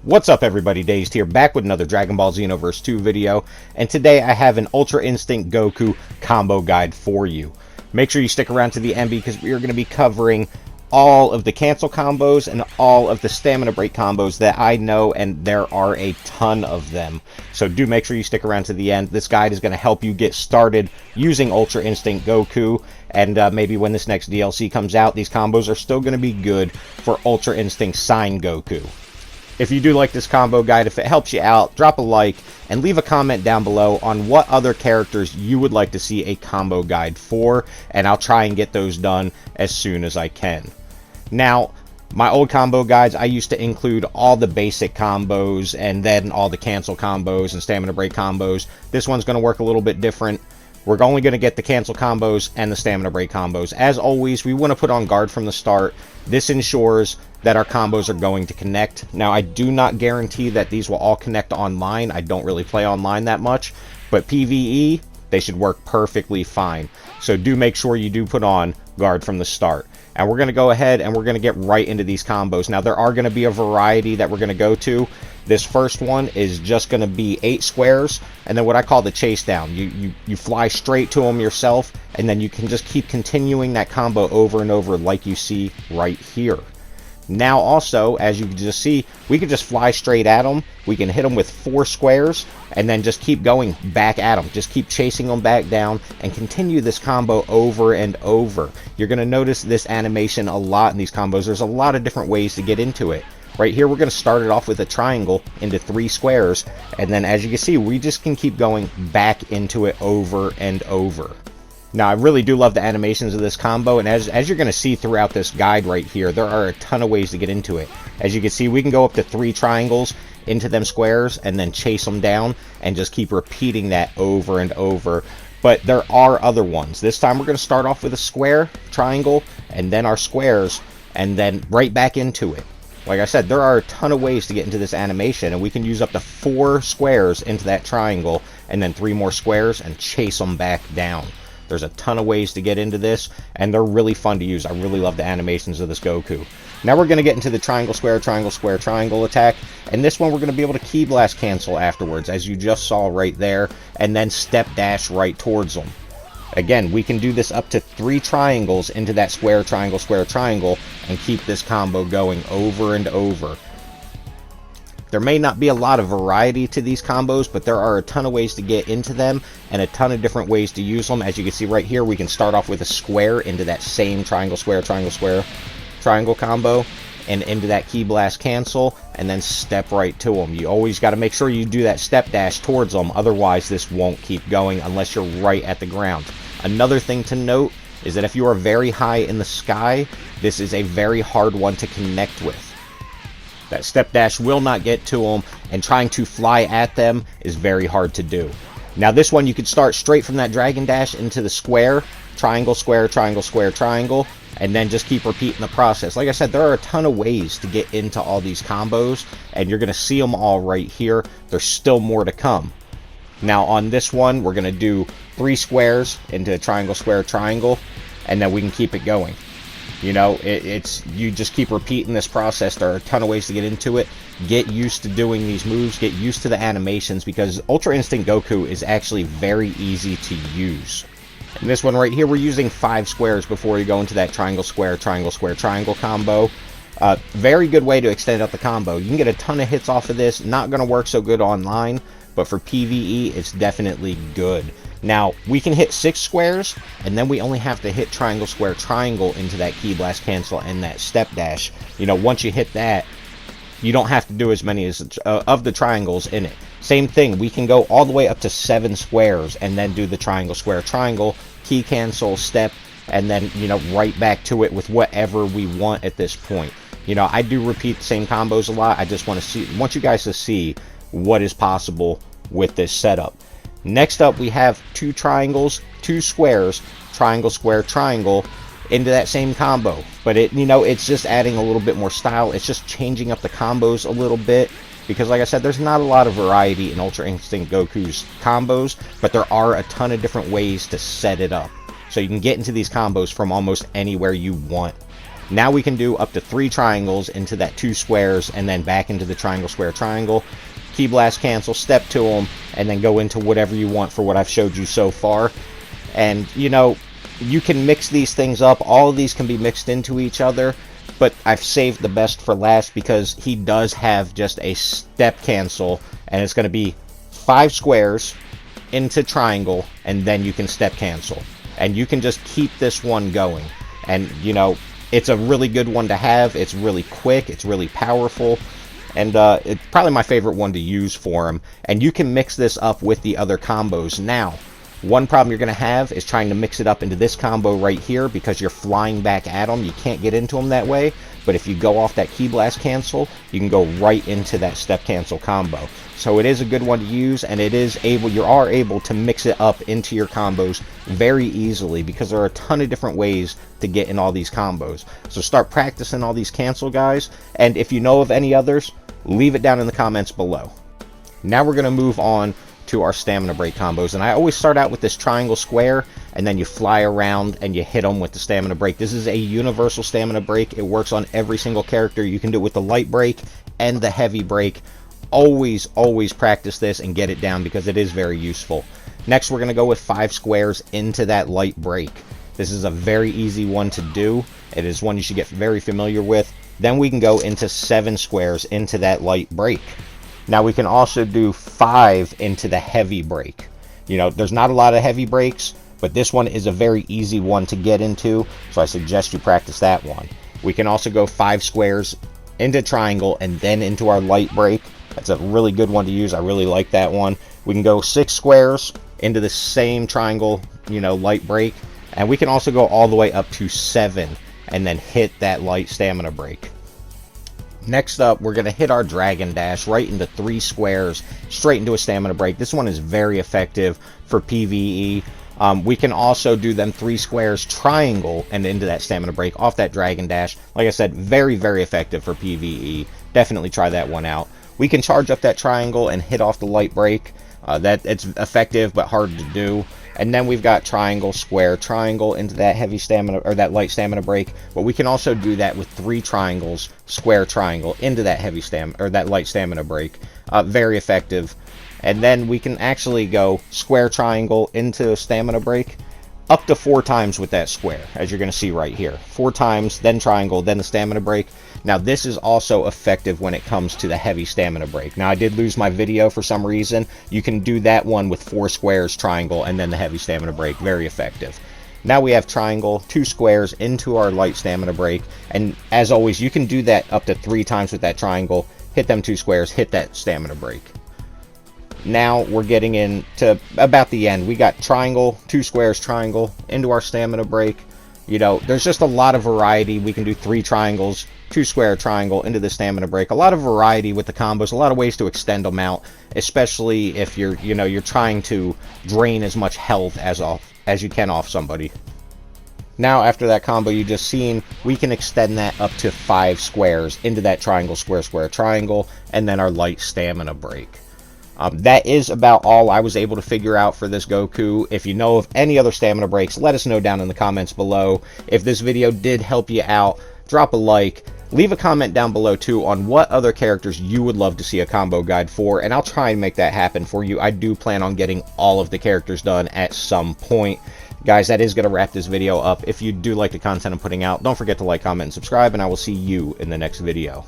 What's up everybody, Dazed here, back with another Dragon Ball Xenoverse 2 video, and today I have an Ultra Instinct Goku combo guide for you. Make sure you stick around to the end because we are going to be covering all of the cancel combos and all of the stamina break combos that I know, and there are a ton of them. So do make sure you stick around to the end. This guide is going to help you get started using Ultra Instinct Goku, and maybe when this next DLC comes out, these combos are still going to be good for Ultra Instinct Sign Goku. If you do like this combo guide, if it helps you out, drop a like and leave a comment down below on what other characters you would like to see a combo guide for, and I'll try and get those done as soon as I can. Now, my old combo guides, I used to include all the basic combos and then all the cancel combos and stamina break combos. This one's going to work a little bit different. We're only going to get the cancel combos and the stamina break combos. As always, we want to put on guard from the start. This ensures that our combos are going to connect. Now, I do not guarantee that these will all connect online. I don't really play online that much, but PvE, they should work perfectly fine. So do make sure you do put on guard from the start. And we're going to go ahead and we're going to get right into these combos. Now, there are going to be a variety that we're going to go to. This first one is just going to be 8 squares, and then what I call the chase down. You fly straight to them yourself, and then you can just keep continuing that combo over and over like you see right here. Now also, as you can just see, we can just fly straight at them. We can hit them with 4 squares, and then just keep going back at them. Just keep chasing them back down, and continue this combo over and over. You're going to notice this animation a lot in these combos. There's a lot of different ways to get into it. Right here, we're going to start it off with a triangle into 3 squares, and then as you can see, we just can keep going back into it over and over. Now, I really do love the animations of this combo, and as you're going to see throughout this guide right here, there are a ton of ways to get into it. As you can see, we can go up to 3 triangles into them squares, and then chase them down, and just keep repeating that over and over. But there are other ones. This time, we're going to start off with a square, triangle, and then our squares, and then right back into it. Like I said, there are a ton of ways to get into this animation, and we can use up to 4 squares into that triangle, and then 3 more squares, and chase them back down. There's a ton of ways to get into this, and they're really fun to use. I really love the animations of this Goku. Now we're going to get into the triangle, square, triangle attack, and this one we're going to be able to ki blast cancel afterwards, as you just saw right there, and then step dash right towards them. Again, we can do this up to 3 triangles into that square, triangle, and keep this combo going over and over. There may not be a lot of variety to these combos, but there are a ton of ways to get into them, and a ton of different ways to use them. As you can see right here, we can start off with a square into that same triangle, square, triangle combo, and into that ki blast cancel, and then step right to them. You always got to make sure you do that step dash towards them, otherwise this won't keep going unless you're right at the ground. Another thing to note is that if you are very high in the sky, this is a very hard one to connect with. That step dash will not get to them, and trying to fly at them is very hard to do. Now this one, you could start straight from that dragon dash into the square, triangle, square, triangle, and then just keep repeating the process. Like I said, there are a ton of ways to get into all these combos, and you're going to see them all right here. There's still more to come. Now on this one, we're going to do 3 squares into triangle, square, triangle, and then we can keep it going. You know, you just keep repeating this process. There are a ton of ways to get into it. Get used to doing these moves. Get used to the animations, because Ultra Instinct Goku is actually very easy to use. In this one right here, we're using 5 squares before you go into that triangle, square, triangle combo. Very good way to extend out the combo. You can get a ton of hits off of this. Not going to work so good online, but for PvE, it's definitely good. Now, we can hit 6 squares, and then we only have to hit triangle, square, triangle into that ki blast cancel and that step dash. You know, once you hit that, you don't have to do as many as of the triangles in it. Same thing, we can go all the way up to 7 squares, and then do the triangle, square, triangle, ki cancel, step, and then, you know, right back to it with whatever we want at this point. You know, I do repeat the same combos a lot. I just want you guys to see what is possible with this setup. Next up, we have 2 triangles, 2 squares, triangle, square, triangle into that same combo. But it's just adding a little bit more style. It's just changing up the combos a little bit, because like I said, there's not a lot of variety in Ultra Instinct Goku's combos, but there are a ton of different ways to set it up. So you can get into these combos from almost anywhere you want. Now we can do up to 3 triangles into that 2 squares, and then back into the triangle, square, triangle. Ki blast, cancel, step to them, and then go into whatever you want for what I've showed you so far. And, you know, you can mix these things up. All of these can be mixed into each other, but I've saved the best for last because he does have just a step cancel, and it's going to be 5 squares into triangle, and then you can step cancel. And you can just keep this one going. And, you know, it's a really good one to have. It's really quick. It's really powerful. And it's probably my favorite one to use for him. And you can mix this up with the other combos. Now, one problem you're going to have is trying to mix it up into this combo right here because you're flying back at them. You can't get into them that way. But if you go off that Ki Blast cancel, you can go right into that step cancel combo. So it is a good one to use, and you are able to mix it up into your combos very easily because there are a ton of different ways to get in all these combos. So start practicing all these cancel guys, and if you know of any others, leave it down in the comments below. Now we're going to move on to our stamina break combos, and I always start out with this triangle square, and then you fly around and you hit them with the stamina break. This is a universal stamina break. It works on every single character. You can do it with the light break and the heavy break. Always practice this and get it down because it is very useful. Next, we're going to go with 5 squares into that light break. This is a very easy one to do. It is one you should get very familiar with. Then we can go into 7 squares into that light break. Now we can also do 5 into the heavy break. You know, there's not a lot of heavy breaks, but this one is a very easy one to get into, so I suggest you practice that one. We can also go 5 squares into triangle and then into our light break. That's a really good one to use. I really like that one. We can go 6 squares into the same triangle, you know, light break, and we can also go all the way up to 7 and then hit that light stamina break. Next up, we're going to hit our Dragon Dash right into 3 squares, straight into a stamina break. This one is very effective for PvE. We can also do them 3 squares triangle and into that stamina break off that Dragon Dash. Like I said, very effective for PvE. Definitely try that one out. We can charge up that triangle and hit off the light break. It's effective but hard to do. And then we've got triangle, square, triangle into that heavy stamina or that light stamina break. But we can also do that with 3 triangles, square, triangle into that heavy stamina or that light stamina break. Very effective. And then we can actually go square, triangle into a stamina break up to 4 times with that square, as you're going to see right here. 4 times, then triangle, then the stamina break. Now this is also effective when it comes to the heavy stamina break. Now I did lose my video for some reason. You can do that one with 4 squares, triangle, and then the heavy stamina break. Very effective. Now we have triangle, 2 squares into our light stamina break. And as always, you can do that up to 3 times with that triangle. Hit them 2 squares, hit that stamina break. Now we're getting into about the end. We got triangle, 2 squares, triangle into our stamina break. You know, there's just a lot of variety. We can do 3 triangles, 2 square, triangle into the stamina break. A lot of variety with the combos, a lot of ways to extend them out, especially if you're trying to drain as much health as you can off somebody. Now after that combo you just seen, we can extend that up to 5 squares into that triangle, square, square, triangle, and then our light stamina break. That is about all I was able to figure out for this Goku. If you know of any other stamina breaks, let us know down in the comments below. If this video did help you out, drop a like. Leave a comment down below too on what other characters you would love to see a combo guide for, and I'll try and make that happen for you. I do plan on getting all of the characters done at some point. Guys, that is going to wrap this video up. If you do like the content I'm putting out, don't forget to like, comment, and subscribe, and I will see you in the next video.